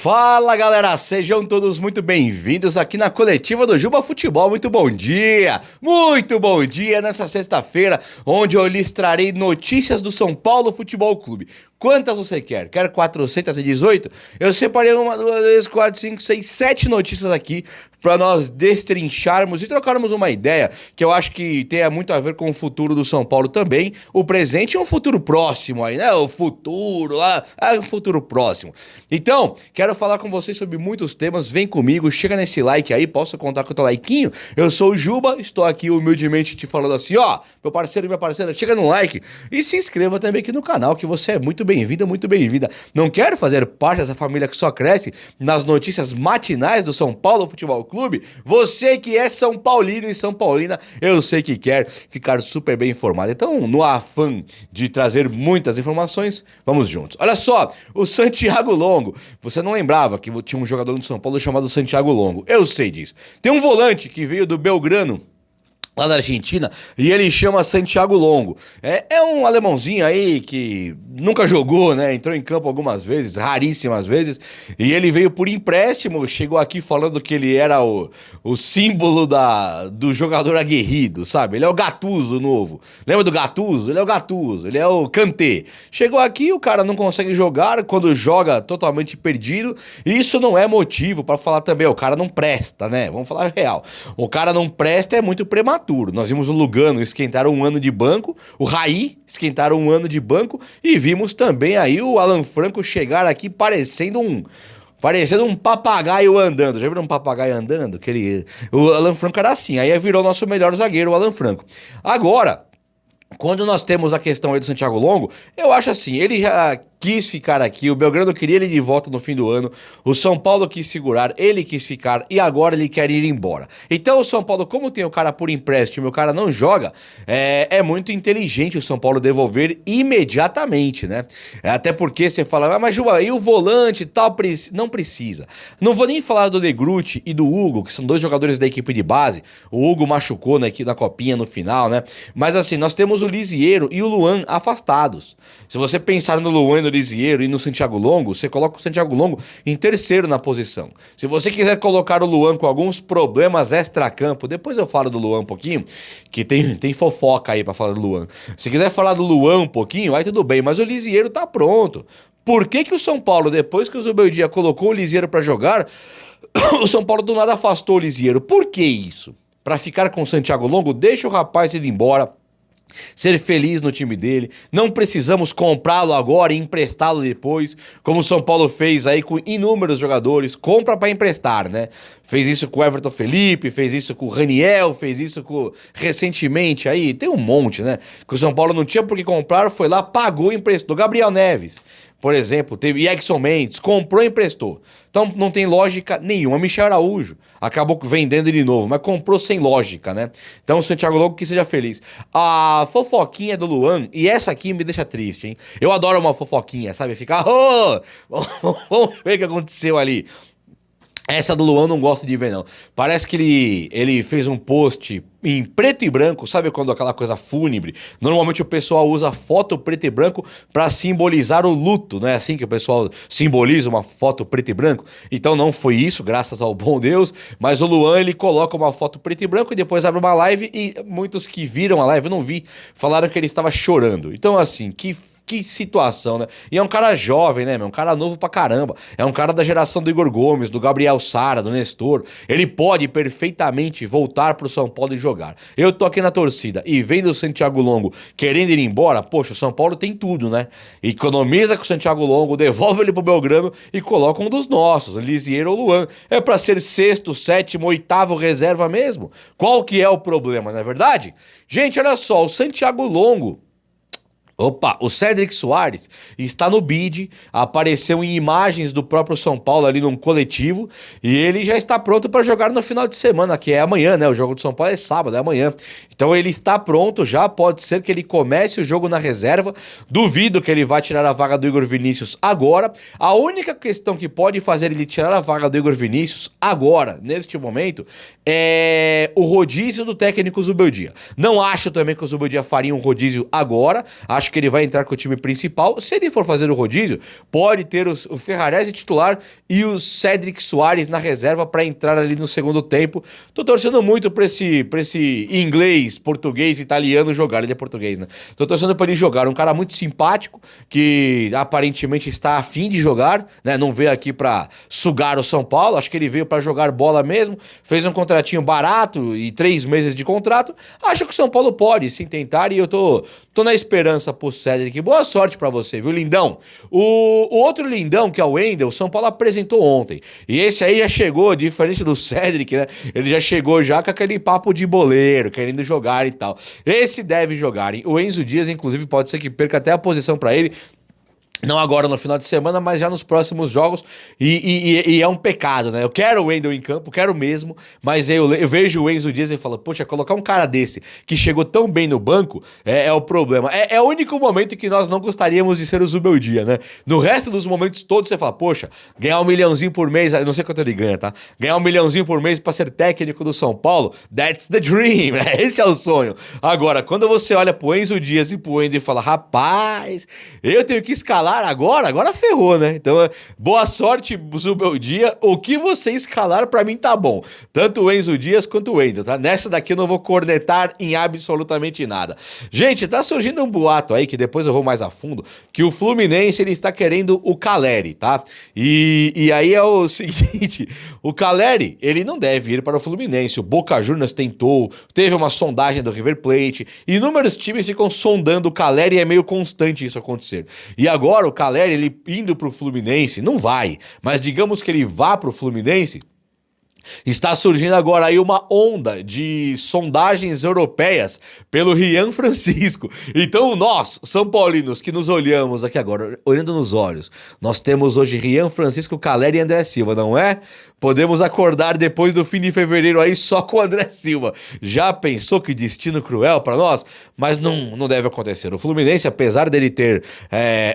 Fala galera, sejam todos muito bem-vindos aqui na coletiva do Juba Futebol. Muito bom dia nessa sexta-feira, onde eu lhes trarei notícias do São Paulo Futebol Clube. Quantas você quer? Quer 418? Eu separei 1, 2, 3, 4, 5, 6, 7 notícias aqui para nós destrincharmos e trocarmos uma ideia que eu acho que tem muito a ver com o futuro do São Paulo também, o presente e um futuro próximo aí, né? O futuro lá, o futuro próximo. Então, quero falar com vocês sobre muitos temas, vem comigo, chega nesse like aí, posso contar com o teu likeinho? Eu sou o Juba, estou aqui humildemente te falando assim, ó, meu parceiro e minha parceira, chega no like e se inscreva também aqui no canal, que você é muito bem-vindo, muito bem-vinda. Não quero fazer parte dessa família que só cresce nas notícias matinais do São Paulo Futebol Clube? Você que é São Paulino e São Paulina, eu sei que quer ficar super bem informado. Então, no afã de trazer muitas informações, vamos juntos. Olha só, o Santiago Longo. Você não lembrava que tinha um jogador no São Paulo chamado Santiago Longo? Eu sei disso. Tem um volante que veio do Belgrano, lá da Argentina, e ele chama Santiago Longo. É um alemãozinho aí que nunca jogou, né? Entrou em campo algumas vezes, raríssimas vezes, e ele veio por empréstimo, chegou aqui falando que ele era o símbolo do jogador aguerrido, sabe? Ele é o Gattuso novo. Lembra do Gattuso? Ele é o Gattuso, ele é o Kanté. Chegou aqui, o cara não consegue jogar, quando joga totalmente perdido, e isso não é motivo pra falar também, o cara não presta, né? Vamos falar a real. O cara não presta, é muito prematuro. Nós vimos o Lugano esquentar um ano de banco, o Raí esquentar um ano de banco e vimos também aí o Alan Franco chegar aqui parecendo um papagaio andando. Já viram um papagaio andando? O Alan Franco era assim, aí virou nosso melhor zagueiro, o Alan Franco. Agora, quando nós temos a questão aí do Santiago Longo, eu acho assim, ele já quis ficar aqui, o Belgrano queria ele de volta no fim do ano, o São Paulo quis segurar, ele quis ficar e agora ele quer ir embora. Então o São Paulo, como tem o cara por empréstimo e o cara não joga, é muito inteligente o São Paulo devolver imediatamente, né? Até porque você fala, mas Juba, e o volante e tal, não precisa. Não vou nem falar do Negrutti e do Hugo, que são dois jogadores da equipe de base, o Hugo machucou na copinha no final, né? Mas assim, nós temos o Lisieiro e o Luan afastados. Se você pensar no Luan e no Lisieiro e no Santiago Longo, você coloca o Santiago Longo em terceiro na posição. Se você quiser colocar o Luan com alguns problemas extra-campo, depois eu falo do Luan um pouquinho, que tem fofoca aí pra falar do Luan. Se quiser falar do Luan um pouquinho, aí tudo bem, mas o Lisieiro tá pronto. Por que o São Paulo, depois que o Zubeldia colocou o Lisieiro pra jogar, o São Paulo do nada afastou o Lisieiro? Por que isso? Pra ficar com o Santiago Longo, deixa o rapaz ir embora, ser feliz no time dele, não precisamos comprá-lo agora e emprestá-lo depois, como o São Paulo fez aí com inúmeros jogadores, compra pra emprestar, né? Fez isso com o Everton Felipe, fez isso com o Raniel, fez isso recentemente aí, tem um monte, né? Que o São Paulo não tinha por que comprar, foi lá, pagou e emprestou. Gabriel Neves, por exemplo, teve Edson Mendes, comprou e emprestou. Então não tem lógica nenhuma. Michel Araújo acabou vendendo de novo, mas comprou sem lógica, né? Então o Santiago Longo que seja feliz. A fofoquinha do Luan, e essa aqui me deixa triste, hein? Eu adoro uma fofoquinha, sabe? Ficar, vamos ver o que aconteceu ali. Essa do Luan eu não gosto de ver, não. Parece que ele fez um post em preto e branco, sabe quando aquela coisa fúnebre? Normalmente o pessoal usa foto preto e branco pra simbolizar o luto, não é assim que o pessoal simboliza uma foto preto e branco? Então não foi isso, graças ao bom Deus, mas o Luan, ele coloca uma foto preto e branco e depois abre uma live e muitos que viram a live, eu não vi, falaram que ele estava chorando. Então assim, que situação, né? E é um cara jovem, né, meu? Um cara novo pra caramba. É um cara da geração do Igor Gomes, do Gabriel Sara, do Nestor. Ele pode perfeitamente voltar pro São Paulo e jogar. Eu tô aqui na torcida e vendo o Santiago Longo querendo ir embora, poxa, o São Paulo tem tudo, né? Economiza com o Santiago Longo, devolve ele pro Belgrano e coloca um dos nossos, Lisieiro ou Luan. É pra ser sexto, sétimo, oitavo reserva mesmo? Qual que é o problema, não é verdade? Gente, olha só, o Santiago Longo, o Cédric Soares está no bid, apareceu em imagens do próprio São Paulo ali num coletivo e ele já está pronto para jogar no final de semana, que é amanhã, né? O jogo do São Paulo é sábado, é amanhã. Então ele está pronto já, pode ser que ele comece o jogo na reserva, duvido que ele vá tirar a vaga do Igor Vinícius agora. A única questão que pode fazer ele tirar a vaga do Igor Vinícius agora, neste momento, é o rodízio do técnico Zubeldia. Não acho também que o Zubeldia faria um rodízio agora, acho acho que ele vai entrar com o time principal. Se ele for fazer o rodízio, pode ter o Ferrarese titular e o Cédric Soares na reserva para entrar ali no segundo tempo. Tô torcendo muito pra esse inglês, português, italiano jogar. Ele é português, né? Tô torcendo pra ele jogar. Um cara muito simpático, que aparentemente está afim de jogar, né? Não veio aqui pra sugar o São Paulo. Acho que ele veio pra jogar bola mesmo. Fez um contratinho barato e 3 meses de contrato. Acho que o São Paulo pode sim tentar e eu tô na esperança pro Cédric. Boa sorte pra você, viu, lindão? O outro lindão, que é o Wendel, o São Paulo apresentou ontem. E esse aí já chegou, diferente do Cédric, né? Ele já chegou já com aquele papo de boleiro, querendo jogar e tal. Esse deve jogar, hein? O Enzo Dias, inclusive, pode ser que perca até a posição pra ele. Não agora no final de semana, mas já nos próximos jogos. E é um pecado, né? Eu quero o Wendel em campo, quero mesmo. Mas eu vejo o Enzo Dias e falo, poxa, colocar um cara desse que chegou tão bem no banco é o problema. É o único momento em que nós não gostaríamos de ser o Zubeldia, né? No resto dos momentos todos você fala, poxa, ganhar 1 milhãozinho por mês, eu não sei quanto ele ganha, tá? Ganhar 1 milhãozinho por mês pra ser técnico do São Paulo, that's the dream, né? Esse é o sonho. Agora, quando você olha pro Enzo Dias e pro Wendel e fala, rapaz, eu tenho que escalar agora ferrou, né? Então, boa sorte, Zubeldia. O que você escalar pra mim tá bom. Tanto o Enzo Dias quanto o Wendel, tá? Nessa daqui eu não vou cornetar em absolutamente nada. Gente, tá surgindo um boato aí, que depois eu vou mais a fundo, que o Fluminense, ele está querendo o Caleri, tá? E aí é o seguinte, o Caleri, ele não deve ir para o Fluminense. O Boca Juniors tentou, teve uma sondagem do River Plate, inúmeros times ficam sondando o Caleri e é meio constante isso acontecer. E agora o Caleri, ele indo pro Fluminense, não vai, mas digamos que ele vá pro Fluminense, está surgindo agora aí uma onda de sondagens europeias pelo Rian Francisco. Então nós, São Paulinos, que nos olhamos aqui agora, olhando nos olhos, nós temos hoje Rian Francisco, Caleri e André Silva, não é? Podemos acordar depois do fim de fevereiro aí só com o André Silva. Já pensou que destino cruel para nós? Mas não deve acontecer. O Fluminense, apesar dele ter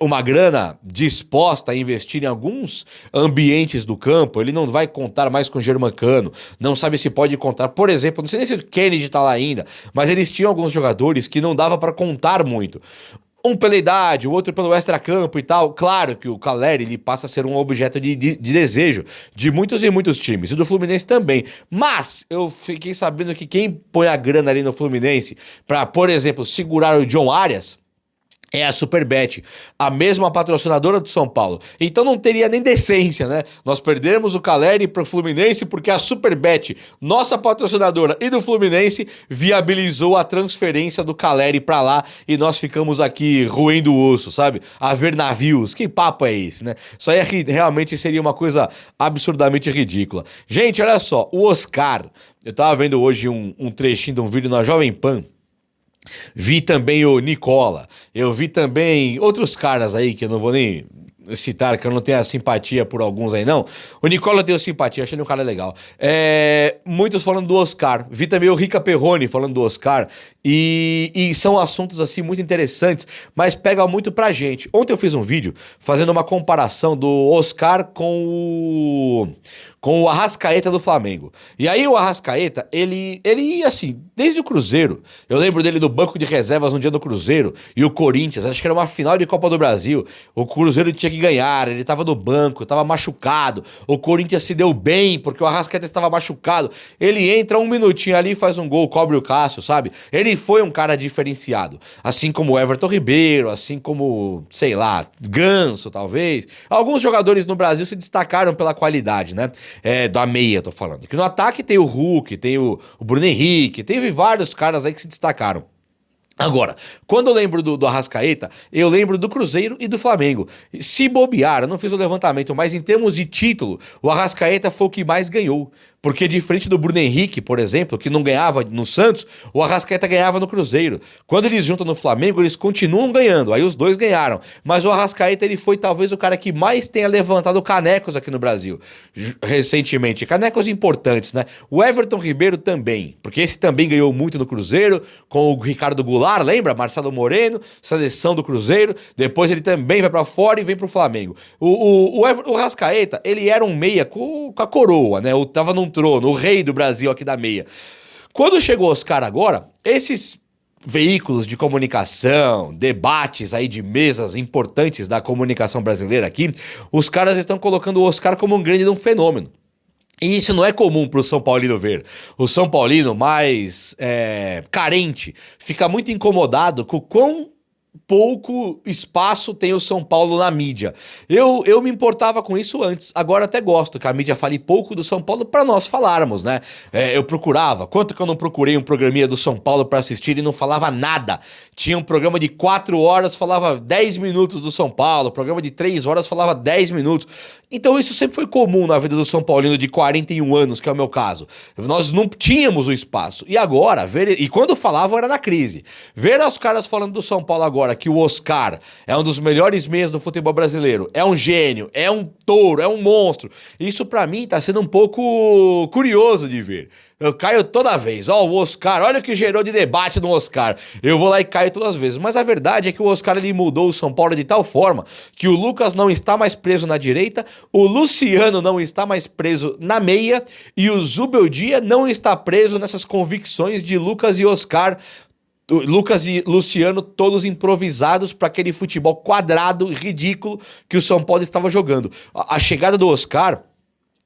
uma grana disposta a investir em alguns ambientes do campo, ele não vai contar mais com o Germancano, não sabe se pode contar. Por exemplo, não sei nem se o Kennedy tá lá ainda, mas eles tinham alguns jogadores que não dava para contar muito. Um pela idade, o outro pelo extracampo e tal. Claro que o Caleri, ele passa a ser um objeto de desejo de muitos e muitos times, e do Fluminense também. Mas eu fiquei sabendo que quem põe a grana ali no Fluminense pra, por exemplo, segurar o John Arias é a Superbet, a mesma patrocinadora do São Paulo. Então não teria nem decência, né? Nós perdermos o Caleri pro Fluminense porque a Superbet, nossa patrocinadora e do Fluminense, viabilizou a transferência do Caleri pra lá e nós ficamos aqui roendo o osso, sabe? A ver navios. Que papo é esse, né? Isso aí realmente seria uma coisa absurdamente ridícula. Gente, olha só, o Oscar, eu tava vendo hoje um trechinho de um vídeo na Jovem Pan. Vi também o Nicola, eu vi também outros caras aí que eu não vou nem citar, que eu não tenho a simpatia por alguns aí não. O Nicola deu simpatia, achei ele um cara legal. Muitos falando do Oscar, vi também o Rica Perrone falando do Oscar, e são assuntos assim muito interessantes, mas pega muito pra gente. Ontem eu fiz um vídeo fazendo uma comparação do Oscar com o Arrascaeta do Flamengo. E aí o Arrascaeta, ele assim, desde o Cruzeiro, eu lembro dele no banco de reservas no dia do Cruzeiro, e o Corinthians, acho que era uma final de Copa do Brasil, o Cruzeiro tinha que ganhar, ele tava no banco, tava machucado, o Corinthians se deu bem, porque o Arrascaeta estava machucado, ele entra 1 minutinho ali, faz um gol, cobre o Cássio, sabe? Ele foi um cara diferenciado, assim como o Everton Ribeiro, assim como, sei lá, Ganso, talvez. Alguns jogadores no Brasil se destacaram pela qualidade, né? Da meia, tô falando. Que no ataque tem o Hulk, tem o Bruno Henrique, teve vários caras aí que se destacaram. Agora, quando eu lembro do Arrascaeta, eu lembro do Cruzeiro e do Flamengo. Se bobear, eu não fiz o levantamento, mas em termos de título, o Arrascaeta foi o que mais ganhou. Porque diferente do Bruno Henrique, por exemplo, que não ganhava no Santos, o Arrascaeta ganhava no Cruzeiro. Quando eles juntam no Flamengo, eles continuam ganhando. Aí os dois ganharam. Mas o Arrascaeta, ele foi talvez o cara que mais tenha levantado canecos aqui no Brasil recentemente. Canecos importantes, né? O Everton Ribeiro também, porque esse também ganhou muito no Cruzeiro, com o Ricardo Goulart, lembra? Marcelo Moreno, seleção do Cruzeiro. Depois ele também vai pra fora e vem pro Flamengo. O Arrascaeta, ele era um meia com a coroa, né? Tava num trono, o rei do Brasil aqui da meia. Quando chegou o Oscar agora, esses veículos de comunicação, debates aí de mesas importantes da comunicação brasileira aqui, os caras estão colocando o Oscar como um grande fenômeno. E isso não é comum para o São Paulino ver. O São Paulino mais carente fica muito incomodado com o quão pouco espaço tem o São Paulo na mídia. Eu me importava com isso antes, agora até gosto que a mídia fale pouco do São Paulo para nós falarmos, né? Eu procurava, quanto que eu não procurei um programinha do São Paulo para assistir e não falava nada. Tinha um programa de 4 horas, falava 10 minutos do São Paulo, programa de 3 horas falava 10 minutos. Então isso sempre foi comum na vida do São Paulino de 41 anos, que é o meu caso. Nós não tínhamos o espaço. E agora, e quando falavam era na crise. Ver os caras falando do São Paulo agora, que o Oscar é um dos melhores meias do futebol brasileiro, é um gênio, é um touro, é um monstro. Isso pra mim tá sendo um pouco curioso de ver. Eu caio toda vez. O Oscar, olha o que gerou de debate no Oscar. Eu vou lá e caio todas as vezes. Mas a verdade é que o Oscar ele mudou o São Paulo de tal forma que o Lucas não está mais preso na direita, o Luciano não está mais preso na meia e o Zubeldia não está preso nessas convicções de Lucas e Oscar. Lucas e Luciano todos improvisados para aquele futebol quadrado, ridículo que o São Paulo estava jogando. A chegada do Oscar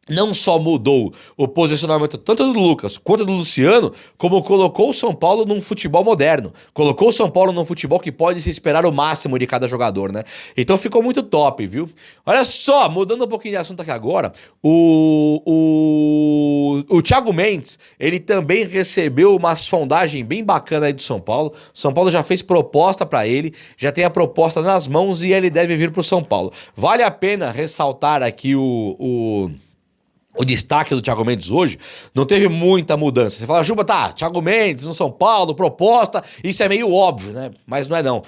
não só mudou o posicionamento tanto do Lucas quanto do Luciano, como colocou o São Paulo num futebol moderno. Colocou o São Paulo num futebol que pode se esperar o máximo de cada jogador, né? Então ficou muito top, viu? Olha só, mudando um pouquinho de assunto aqui agora, o Thiago Mendes, ele também recebeu uma sondagem bem bacana aí do São Paulo. São Paulo já fez proposta para ele, já tem a proposta nas mãos e ele deve vir pro São Paulo. Vale a pena ressaltar aqui o destaque do Thiago Mendes hoje, não teve muita mudança. Você fala, Juba, tá, Thiago Mendes no São Paulo, proposta, isso é meio óbvio, né? Mas não é não.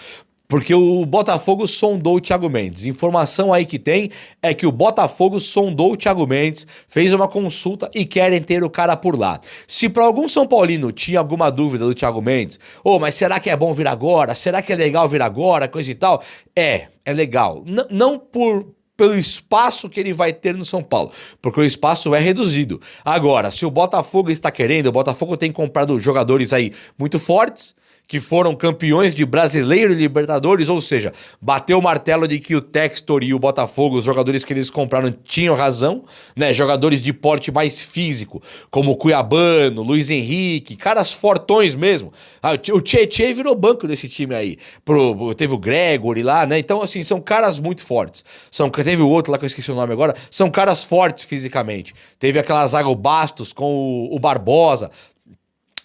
Porque o Botafogo sondou o Thiago Mendes. Informação aí que tem é que o Botafogo sondou o Thiago Mendes, fez uma consulta e querem ter o cara por lá. Se para algum São Paulino tinha alguma dúvida do Thiago Mendes, mas será que é bom vir agora? Será que é legal vir agora? Coisa e tal. É legal. Não pelo espaço que ele vai ter no São Paulo, porque o espaço é reduzido. Agora, se o Botafogo está querendo, o Botafogo tem comprado jogadores aí muito fortes, que foram campeões de Brasileiro e Libertadores, ou seja, bateu o martelo de que o Textor e o Botafogo, os jogadores que eles compraram, tinham razão, né? Jogadores de porte mais físico, como o Cuiabano, Luiz Henrique, caras fortões mesmo. O Tietê virou banco desse time aí. Teve o Gregory lá, né? Então, assim, são caras muito fortes. Teve o outro lá que eu esqueci o nome agora. São caras fortes fisicamente. Teve aquela zaga, o Bastos com o Barbosa.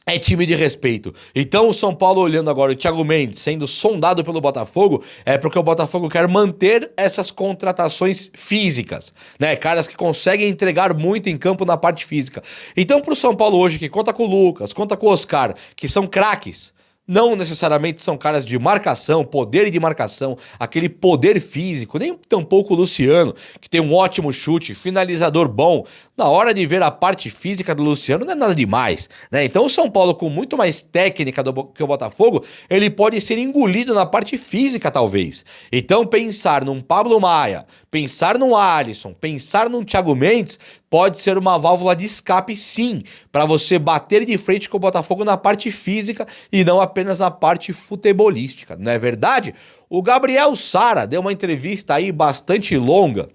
É time de respeito. Então o São Paulo olhando agora o Thiago Mendes sendo sondado pelo Botafogo é porque o Botafogo quer manter essas contratações físicas, né? Caras que conseguem entregar muito em campo na parte física. Então pro São Paulo hoje que conta com o Lucas, conta com o Oscar, que são craques, não necessariamente são caras de marcação, poder de marcação, aquele poder físico, nem tampouco o Luciano, que tem um ótimo chute, finalizador bom. Na hora de ver a parte física do Luciano não é nada demais, né? Então o São Paulo, com muito mais técnica que o Botafogo, ele pode ser engolido na parte física, talvez. Então pensar num Pablo Maia, pensar num Alisson, pensar num Thiago Mendes, pode ser uma válvula de escape, sim, para você bater de frente com o Botafogo na parte física e não apenas na parte futebolística, não é verdade? O Gabriel Sara deu uma entrevista aí bastante longa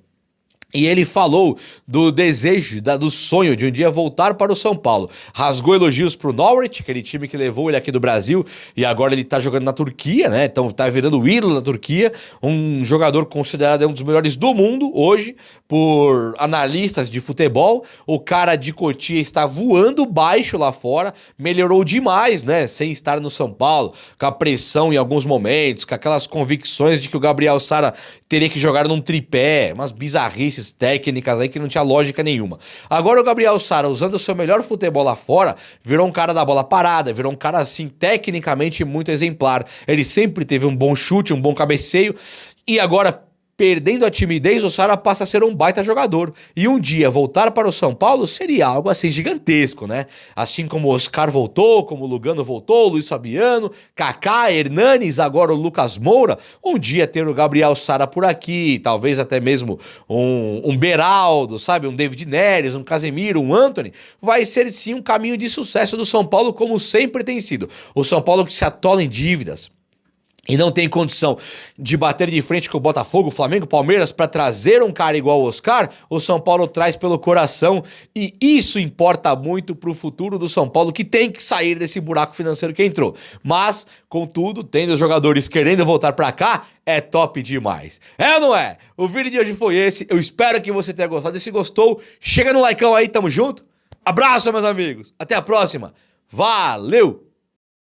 e ele falou do desejo, do sonho de um dia voltar para o São Paulo. Rasgou elogios pro Norwich, aquele time que levou ele aqui do Brasil, e agora ele tá jogando na Turquia, né? Então tá virando o ídolo na Turquia, um jogador considerado um dos melhores do mundo hoje, por analistas de futebol. O cara de Cotia está voando baixo lá fora, melhorou demais, né? Sem estar no São Paulo, com a pressão em alguns momentos, com aquelas convicções de que o Gabriel Sara teria que jogar num tripé, umas bizarrices técnicas aí que não tinha lógica nenhuma. Agora o Gabriel Sara, usando o seu melhor futebol lá fora, virou um cara da bola parada, virou um cara assim tecnicamente muito exemplar. Ele sempre teve um bom chute, um bom cabeceio e agora Perdendo a timidez, o Sara passa a ser um baita jogador. E um dia voltar para o São Paulo seria algo assim gigantesco, né? Assim como o Oscar voltou, como o Lugano voltou, o Luiz Fabiano, Kaká, Hernanes, agora o Lucas Moura. Um dia ter o Gabriel Sara por aqui, talvez até mesmo um Beraldo, sabe? Um David Neres, um Casemiro, um Antony. Vai ser sim um caminho de sucesso do São Paulo, como sempre tem sido. O São Paulo que se atola em dívidas e não tem condição de bater de frente com o Botafogo, Flamengo, Palmeiras para trazer um cara igual o Oscar, o São Paulo traz pelo coração e isso importa muito pro futuro do São Paulo, que tem que sair desse buraco financeiro que entrou. Mas, contudo, tendo os jogadores querendo voltar para cá, é top demais. É ou não é? O vídeo de hoje foi esse, eu espero que você tenha gostado e se gostou, chega no likeão aí, tamo junto. Abraço, meus amigos, até a próxima, valeu!